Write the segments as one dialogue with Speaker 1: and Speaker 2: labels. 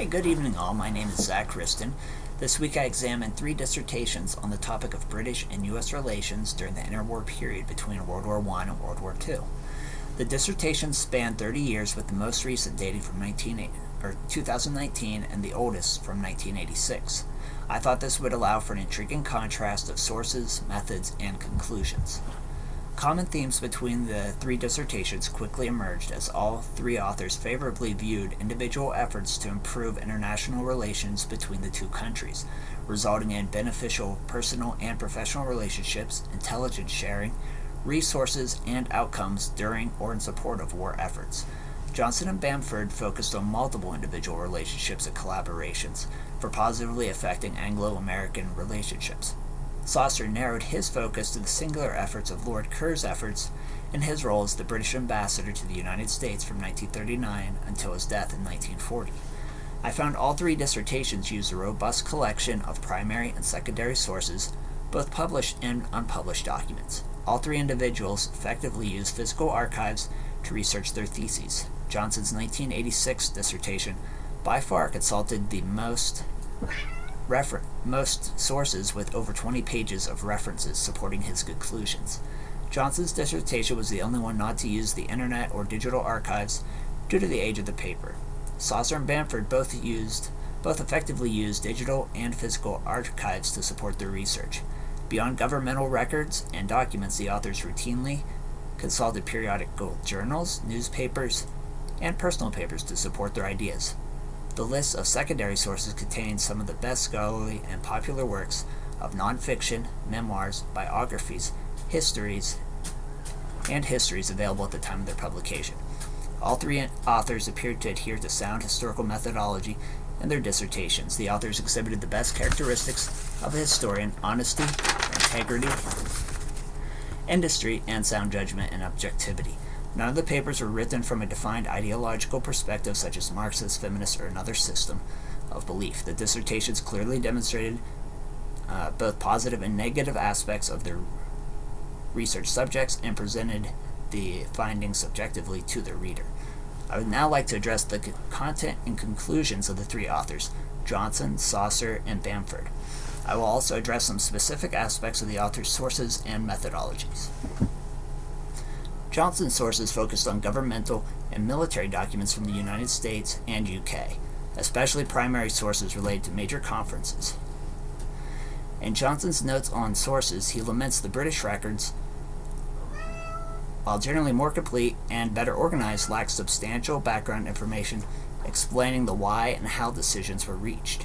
Speaker 1: Hey, good evening all. My name is Zach Riston. This week I examined 3 dissertations on the topic of British and U.S. relations during the interwar period between World War I and World War II. The dissertations span 30 years, with the most recent dating from 2019 and the oldest from 1986. I thought this would allow for an intriguing contrast of sources, methods, and conclusions. Common themes between the 3 dissertations quickly emerged, as all 3 authors favorably viewed individual efforts to improve international relations between the 2 countries, resulting in beneficial personal and professional relationships, intelligence sharing, resources, and outcomes during or in support of war efforts. Johnson and Bamford focused on multiple individual relationships and collaborations for positively affecting Anglo-American relationships. Saucer narrowed his focus to the singular efforts of Lord Kerr's efforts in his role as the British ambassador to the United States from 1939 until his death in 1940. I found all 3 dissertations used a robust collection of primary and secondary sources, both published and unpublished documents. All 3 individuals effectively used physical archives to research their theses. Johnson's 1986 dissertation by far consulted the most sources, with over 20 pages of references supporting his conclusions. Johnson's dissertation was the only one not to use the internet or digital archives due to the age of the paper. Saucer and Bamford both effectively used digital and physical archives to support their research. Beyond governmental records and documents, the authors routinely consulted periodical journals, newspapers, and personal papers to support their ideas. The list of secondary sources contains some of the best scholarly and popular works of nonfiction, memoirs, biographies, histories available at the time of their publication. All 3 authors appeared to adhere to sound historical methodology in their dissertations. The authors exhibited the best characteristics of a historian: honesty, integrity, industry, and sound judgment and objectivity. None of the papers were written from a defined ideological perspective, such as Marxist, feminist, or another system of belief. The dissertations clearly demonstrated both positive and negative aspects of their research subjects and presented the findings objectively to the reader. I would now like to address the content and conclusions of the 3 authors, Johnson, Saucer, and Bamford. I will also address some specific aspects of the author's sources and methodologies. Johnson's sources focused on governmental and military documents from the United States and UK, especially primary sources related to major conferences. In Johnson's notes on sources, he laments the British records, while generally more complete and better organized, lack substantial background information explaining the why and how decisions were reached.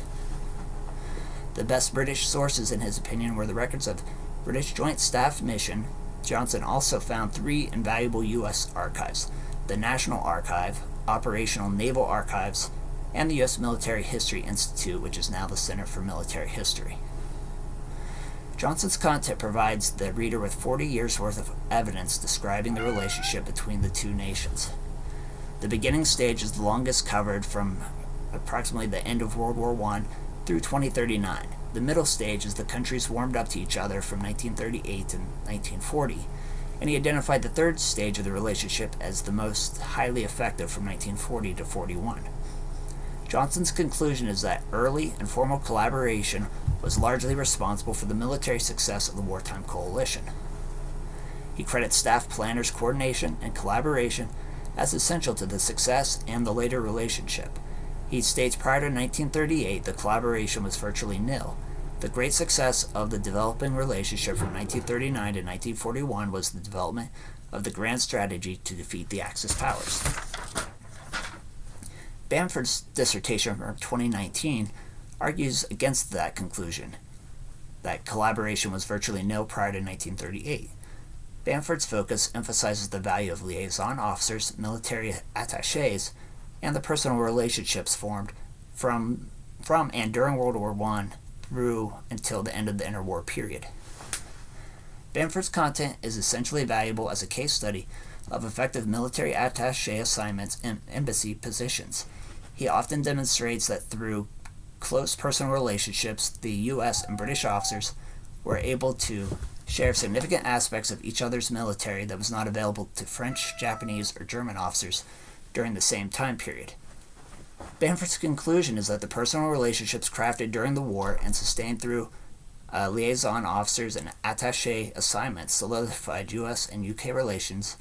Speaker 1: The best British sources, in his opinion, were the records of British Joint Staff Mission. Johnson also found 3 invaluable U.S. archives: the National Archive, Operational Naval Archives, and the U.S. Military History Institute, which is now the Center for Military History. Johnson's content provides the reader with 40 years' worth of evidence describing the relationship between the 2 nations. The beginning stage is the longest, covered from approximately the end of World War I through 2039. The middle stage is the countries warmed up to each other from 1938 to 1940, and he identified the 3rd stage of the relationship as the most highly effective from 1940 to 41. Johnson's conclusion is that early and formal collaboration was largely responsible for the military success of the wartime coalition. He credits staff planners' coordination and collaboration as essential to the success and the later relationship. He states prior to 1938, the collaboration was virtually nil. The great success of the developing relationship from 1939 to 1941 was the development of the grand strategy to defeat the Axis powers. Bamford's dissertation from 2019 argues against that conclusion, that collaboration was virtually nil prior to 1938. Bamford's focus emphasizes the value of liaison officers, military attachés, and the personal relationships formed from and during World War I through until the end of the interwar period. Bamford's content is essentially valuable as a case study of effective military attaché assignments and embassy positions. He often demonstrates that through close personal relationships, the U.S. and British officers were able to share significant aspects of each other's military that was not available to French, Japanese, or German officers during the same time period. Bamford's conclusion is that the personal relationships crafted during the war and sustained through liaison officers and attaché assignments solidified U.S. and UK relations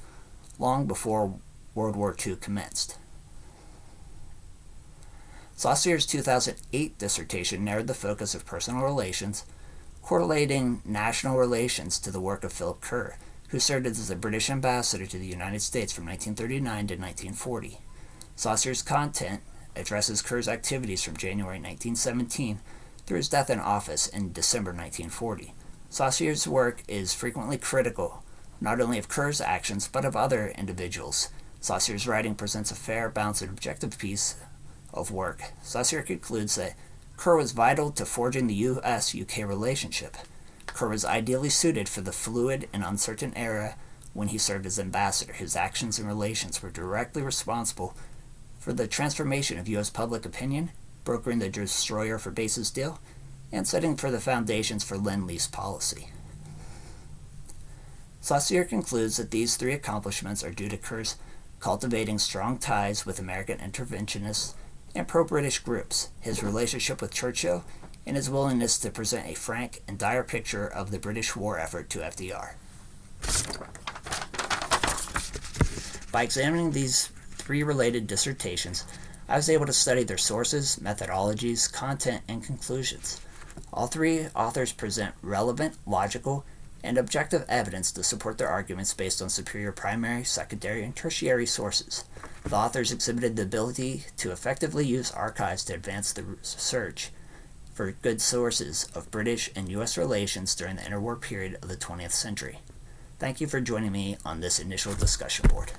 Speaker 1: long before World War II commenced. Saussuyer's 2008 dissertation narrowed the focus of personal relations, correlating national relations to the work of Philip Kerr, who served as the British ambassador to the United States from 1939 to 1940. Saussuyer's content addresses Kerr's activities from January 1917 through his death in office in December 1940. Saussuyer's work is frequently critical, not only of Kerr's actions, but of other individuals. Saussuyer's writing presents a fair, balanced, and objective piece of work. Saussure concludes that Kerr was vital to forging the U.S.-UK relationship. Kerr was ideally suited for the fluid and uncertain era when he served as ambassador. His actions and relations were directly responsible for the transformation of U.S. public opinion, brokering the destroyer for bases deal, and setting for the foundations for Lend-Lease policy. Saussure concludes that these three accomplishments are due to Kerr's cultivating strong ties with American interventionists and pro-British groups, his relationship with Churchill, and his willingness to present a frank and dire picture of the British war effort to FDR. By examining these three related dissertations, I was able to study their sources, methodologies, content, and conclusions. All three authors present relevant, logical, and objective evidence to support their arguments based on superior primary, secondary, and tertiary sources. The authors exhibited the ability to effectively use archives to advance the search for good sources of British and U.S. relations during the interwar period of the 20th century. Thank you for joining me on this initial discussion board.